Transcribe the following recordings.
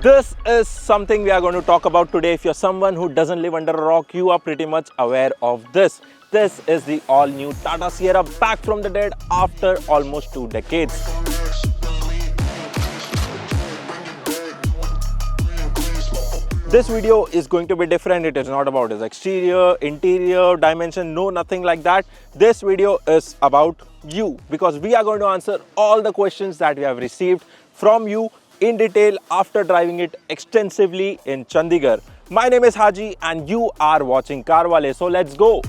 This is something we are going to talk about today. If you're someone who doesn't live under a rock, you are pretty much aware of this. This is the all-new Tata Sierra back from the dead after almost 2 decades. This video is going to be different. It is not about its exterior, interior, dimension, no, nothing like that. This video is about you because we are going to answer all the questions that we have received from you in detail after driving it extensively in Chandigarh. My name is Haji and you are watching CarWale. So let's go.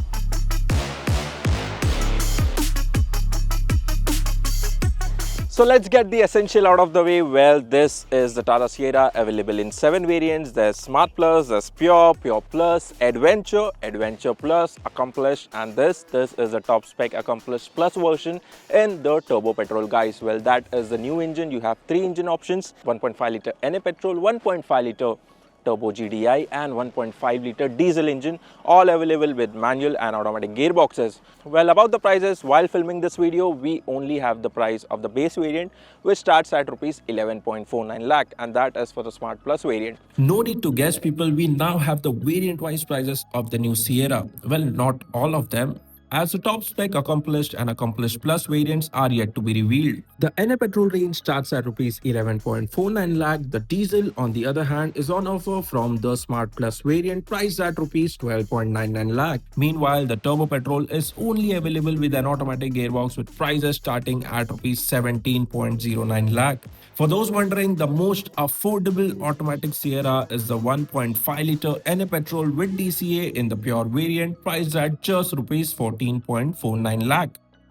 So let's get the essential out of the way. Well, this is the Tata Sierra, available in 7 variants. There's Smart Plus, there's Pure, Pure Plus, Adventure, Adventure Plus, Accomplished, and this is the top spec Accomplished Plus version in the turbo petrol, guys. Well, that is the new engine. You have 3 engine options: 1.5 litre NA petrol, 1.5 litre turbo GDI and 1.5 litre diesel engine, all available with manual and automatic gearboxes. Well, about the prices, while filming this video, we only have the price of the base variant, which starts at rupees 11.49 lakh, and that is for the Smart Plus variant. No need to guess, people, we now have the variant-wise prices of the new Sierra. Well, not all of them, as the top spec Accomplished and Accomplished Plus variants are yet to be revealed. The NA petrol range starts at rupees 11.49 lakh. The diesel, on the other hand, is on offer from the Smart Plus variant, priced at rupees 12.99 lakh. Meanwhile, the turbo petrol is only available with an automatic gearbox with prices starting at rupees 17.09 lakh. For those wondering, the most affordable automatic Sierra is the 1.5 litre NA petrol with DCA in the pure variant, priced at just rupees 14.49 lakh.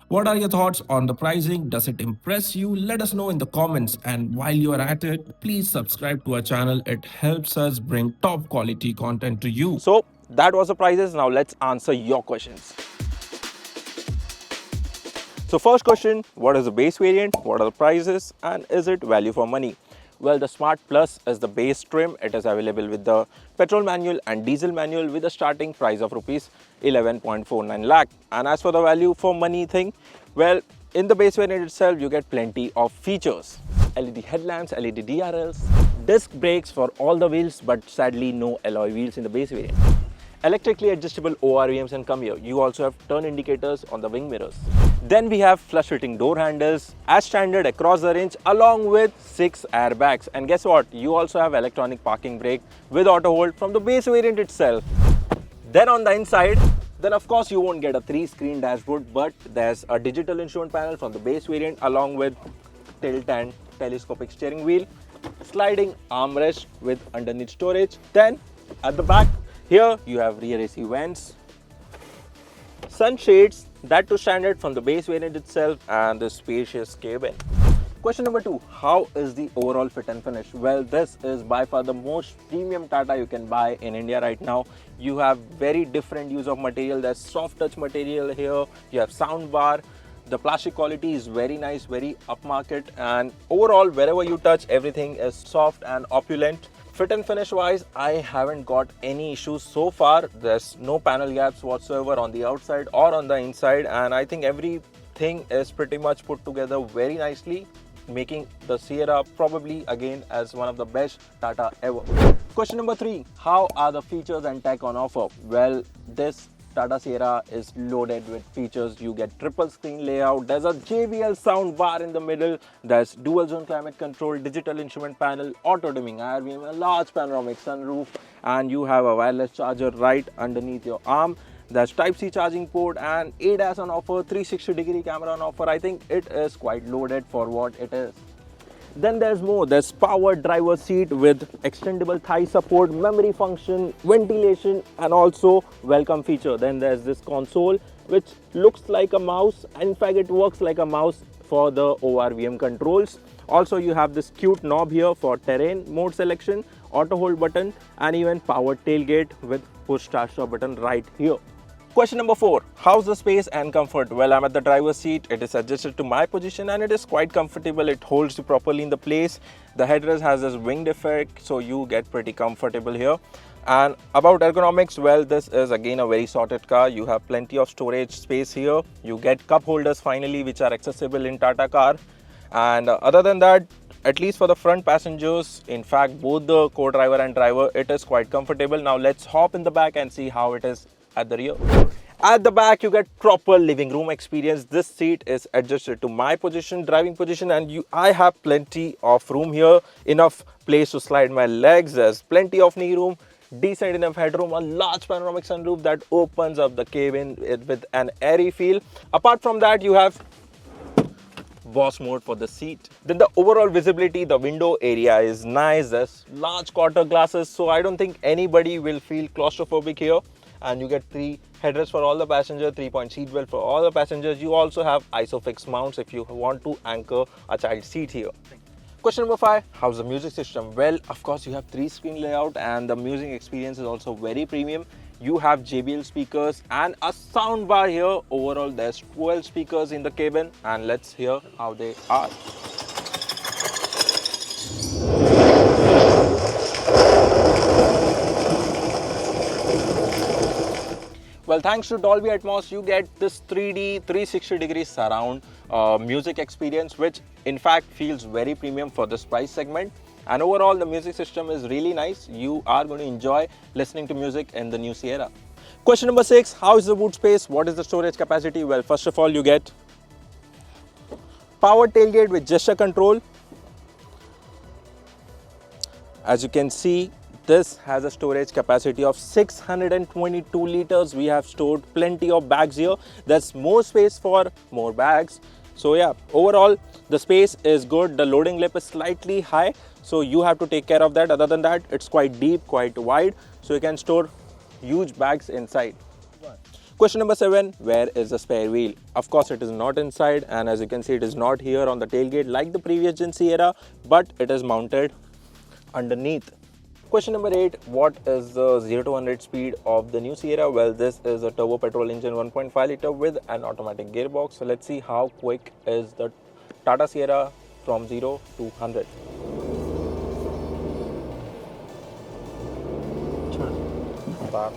What are your thoughts on the pricing? Does it impress you? Let us know in the comments. And while you are at it, please subscribe to our channel. It helps us bring top quality content to you. So that was the prices. Now let's answer your questions. So first question, what is the base variant, what are the prices, and is it value for money? Well, the Smart Plus is the base trim. It is available with the petrol manual and diesel manual with a starting price of rupees 11.49 lakh. And as for the value for money thing, well, in the base variant itself, you get plenty of features. LED headlamps, LED DRLs, disc brakes for all the wheels, but sadly no alloy wheels in the base variant. Electrically adjustable ORVMs and come here. You also have turn indicators on the wing mirrors. Then we have flush fitting door handles as standard across the range, along with 6 airbags. And guess what? You also have electronic parking brake with auto hold from the base variant itself. Then on the inside, then of course you won't get a 3-screen dashboard, but there's a digital instrument panel from the base variant, along with tilt and telescopic steering wheel, sliding armrest with underneath storage. Then at the back, here you have rear AC vents, sunshades, that too standard from the base variant itself, and the spacious cabin. Question number 2, how is the overall fit and finish? Well, this is by far the most premium Tata you can buy in India right now. You have very different use of material. There's soft touch material here, you have sound bar. The plastic quality is very nice, very upmarket, and overall wherever you touch, everything is soft and opulent. Fit and finish wise, I haven't got any issues so far. There's no panel gaps whatsoever on the outside or on the inside, and I think everything is pretty much put together very nicely, making the Sierra probably again as one of the best Tata ever. Question number 3, how are the features and tech on offer? Well, this Tata Sierra is loaded with features. You get triple screen layout, there's a JBL sound bar in the middle, there's dual zone climate control, digital instrument panel, auto dimming IRVM, a large panoramic sunroof, and you have a wireless charger right underneath your arm. There's Type-C charging port and ADAS on offer, 360-degree camera on offer. I think it is quite loaded for what it is. Then there's more. There's powered driver's seat with extendable thigh support, memory function, ventilation, and also welcome feature. Then there's this console which looks like a mouse, and in fact it works like a mouse for the ORVM controls. Also you have this cute knob here for terrain mode selection, auto hold button, and even powered tailgate with push start stop button right here. Question number 4, how's the space and comfort? Well, I'm at the driver's seat. It is adjusted to my position and it is quite comfortable. It holds you properly in the place. The headrest has this winged effect, so you get pretty comfortable here. And about ergonomics, well, this is again a very sorted car. You have plenty of storage space here. You get cup holders finally, which are accessible in Tata car. And other than that, at least for the front passengers, in fact both the co-driver and driver, it is quite comfortable. Now let's hop in the back and see how it is at the rear. At the back you get proper living room experience. This seat is adjusted to my position, driving position, and I have plenty of room here, enough place to slide my legs. There's plenty of knee room, decent enough headroom, a large panoramic sunroof that opens up the cabin with an airy feel. Apart from that, you have boss mode for the seat. Then the overall visibility, the window area is nice. There's large quarter glasses, so I don't think anybody will feel claustrophobic here. And you get 3 headrests for all the passengers, 3-point seat belt for all the passengers. You also have isofix mounts if you want to anchor a child seat here. Question number 5, how's the music system? Well, of course you have 3-screen layout and the music experience is also very premium. You have JBL speakers and a sound bar here. Overall there's 12 speakers in the cabin, and let's hear how they are. Well, thanks to Dolby Atmos, you get this 3D 360-degree surround music experience, which in fact feels very premium for this price segment. And overall, the music system is really nice. You are going to enjoy listening to music in the new Sierra. Question number 6, how is the boot space? What is the storage capacity? Well, first of all, you get power tailgate with gesture control. As you can see, this has a storage capacity of 622 liters. We have stored plenty of bags here. There's more space for more bags. So yeah, overall the space is good. The loading lip is slightly high, so you have to take care of that. Other than that, it's quite deep, quite wide, so you can store huge bags inside. Question number 7, where is the spare wheel? Of course it is not inside, and as you can see, it is not here on the tailgate like the previous gen Sierra, but it is mounted underneath. Question number 8, what is the 0 to 100 speed of the new Sierra? Well, this is a turbo petrol engine 1.5 liter with an automatic gearbox. So let's see how quick is the Tata Sierra from 0 to 100. Back.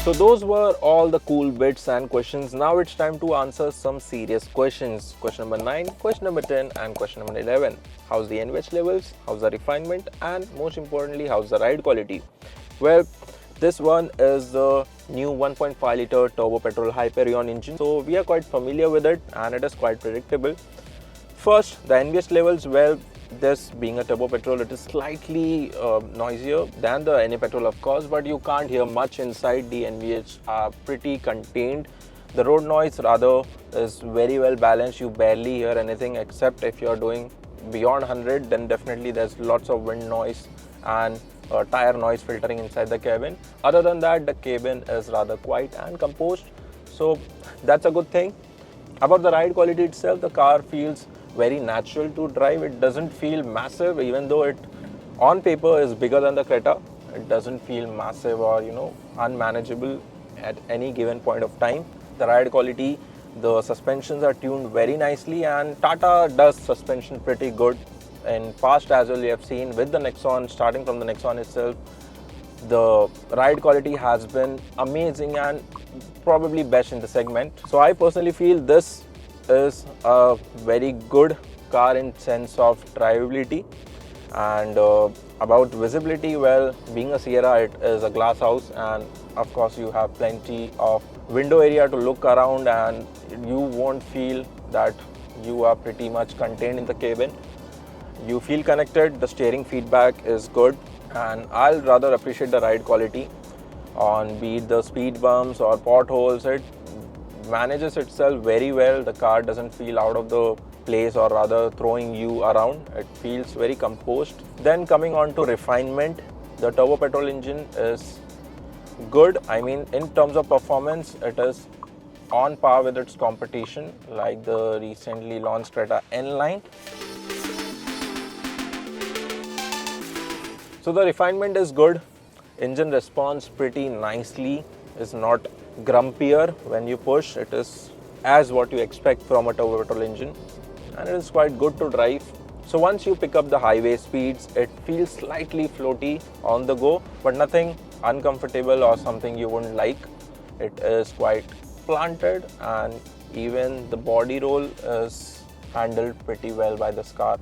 So those were all the cool bits and questions. Now it's time to answer some serious questions. Question number 9, question number 10 and question number 11. How's the NVH levels? How's the refinement? And most importantly, how's the ride quality? Well, this one is the new 1.5 liter turbo petrol Hyperion engine. So we are quite familiar with it and it is quite predictable. First, the NVH levels, well, this being a turbo petrol, it is slightly noisier than the NA petrol, of course, but you can't hear much inside. The NVH are pretty contained. The road noise rather is very well balanced. You barely hear anything except if you're doing beyond 100, then definitely there's lots of wind noise and tire noise filtering inside the cabin. Other than that, the cabin is rather quiet and composed, so that's a good thing. About the ride quality itself, the car feels very natural to drive. It doesn't feel massive, even though it on paper is bigger than the Creta. It doesn't feel massive or unmanageable at any given point of time. The ride quality, the suspensions are tuned very nicely, and Tata does suspension pretty good. In past as well, you have seen with the Nexon, starting from the Nexon itself, the ride quality has been amazing and probably best in the segment. So I personally feel this is a very good car in sense of drivability. And about visibility, well, being a Sierra, it is a glass house, and of course you have plenty of window area to look around, and you won't feel that you are pretty much contained in the cabin. You feel connected. The steering feedback is good, and I'll rather appreciate the ride quality on be it the speed bumps or potholes. It manages itself very well. The car doesn't feel out of the place or rather throwing you around. It feels very composed. Then coming on to refinement, the turbo petrol engine is good. I mean, in terms of performance, it is on par with its competition like the recently launched Tata N-Line. So the refinement is good. Engine responds pretty nicely. It's not grumpier when you push. It is as what you expect from a turbo petrol engine. and it is quite good to drive. So once you pick up the highway speeds, it feels slightly floaty on the go, but nothing uncomfortable or something you wouldn't like. It is quite planted, and even the body roll is handled pretty well by this car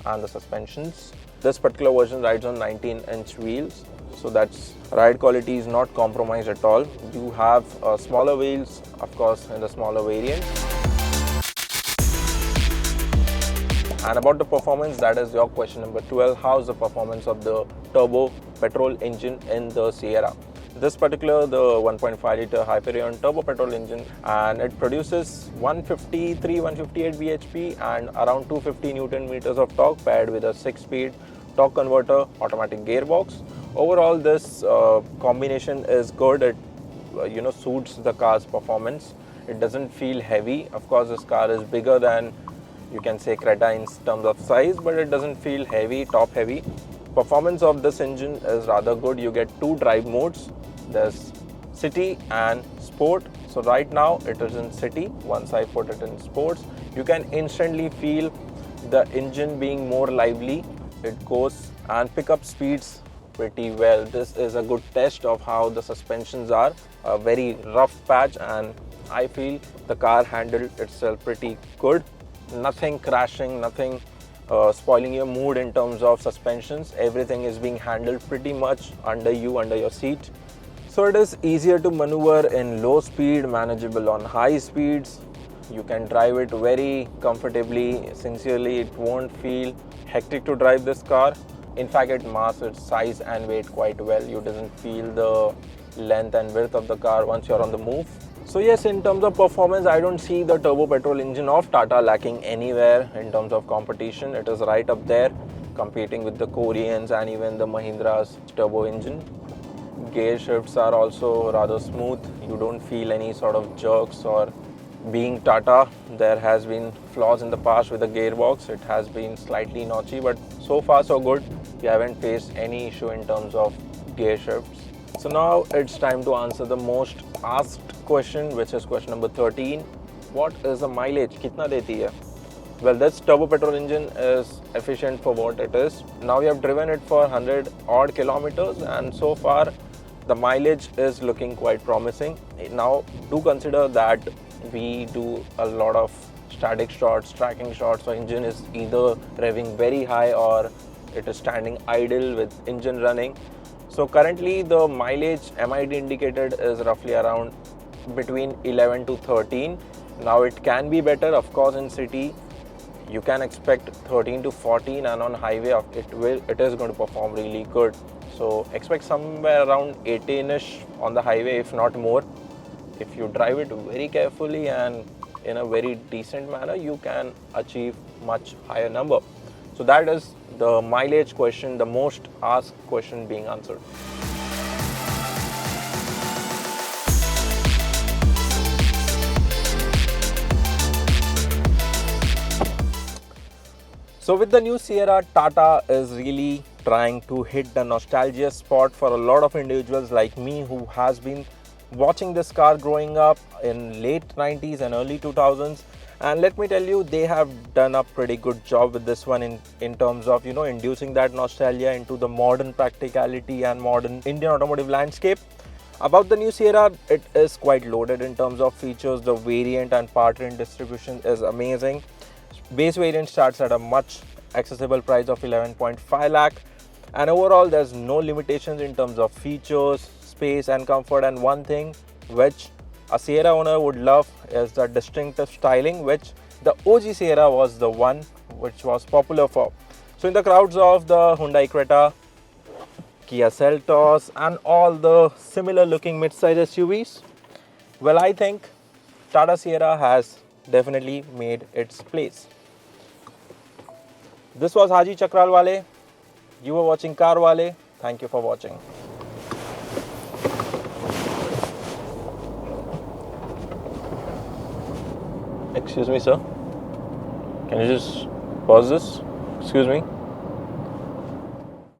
and the suspensions. This particular version rides on 19-inch wheels, so that's ride quality is not compromised at all. You have smaller wheels, of course, in the smaller variant. And about the performance, that is your question number 12. How's the performance of the turbo petrol engine in the Sierra? This particular, the 1.5 liter Hyperion turbo petrol engine, and it produces 158 bhp and around 250 Newton meters of torque, paired with a 6-speed torque converter automatic gearbox. Overall, this combination is good. It suits the car's performance. It doesn't feel heavy. Of course, this car is bigger than, you can say, Creta in terms of size, but it doesn't feel heavy, top heavy. Performance of this engine is rather good. You get 2 drive modes. There's city and sport. So right now it is in city. Once I put it in sports, you can instantly feel the engine being more lively. It goes and pick up speeds pretty well. This is a good test of how the suspensions are. A very rough patch, and I feel the car handled itself pretty good. Nothing crashing, nothing spoiling your mood in terms of suspensions. Everything is being handled pretty much under your seat. So it is easier to maneuver in low speed, manageable on high speeds. You can drive it very comfortably. Sincerely, it won't feel hectic to drive this car. In fact, it masks its size and weight quite well. You doesn't feel the length and width of the car once you're on the move. So yes, in terms of performance, I don't see the turbo petrol engine of Tata lacking anywhere in terms of competition. It is right up there, competing with the Koreans and even the Mahindra's turbo engine. Gear shifts are also rather smooth. You don't feel any sort of jerks. Or being Tata, there has been flaws in the past with the gearbox. It has been slightly notchy, but so far so good. You haven't faced any issue in terms of gear shifts. So now it's time to answer the most asked question, which is question number 13. What is the mileage? Kitna deti hai? Well, this turbo petrol engine is efficient for what it is. Now we have driven it for 100 odd kilometers, and so far the mileage is looking quite promising. Now do consider that we do a lot of static shots, tracking shots, so engine is either revving very high or it is standing idle with engine running. So currently the mileage MID indicated is roughly around between 11 to 13. Now it can be better, of course. In city you can expect 13 to 14, and on highway it is going to perform really good. So expect somewhere around 18ish on the highway, if not more. If you drive it very carefully and in a very decent manner, you can achieve much higher number. So that is the mileage question, the most asked question being answered. So with the new Sierra, Tata is really trying to hit the nostalgia spot for a lot of individuals like me, who has been watching this car growing up in late 90s and early 2000s. And let me tell you, they have done a pretty good job with this one in terms of, inducing that nostalgia into the modern practicality and modern Indian automotive landscape. About the new Sierra, it is quite loaded in terms of features. The variant and powertrain distribution is amazing. Base variant starts at a much accessible price of 11.5 lakh, and overall there's no limitations in terms of features, space and comfort. And one thing which a Sierra owner would love is the distinctive styling, which the OG Sierra was the one which was popular for. So in the crowds of the Hyundai Creta, Kia Seltos and all the similar looking mid-size SUVs, well, I think Tata Sierra has definitely made its place. This was Haji Chakralwale. You were watching CarWale. Thank you for watching. Excuse me, sir. Can you just pause this? Excuse me.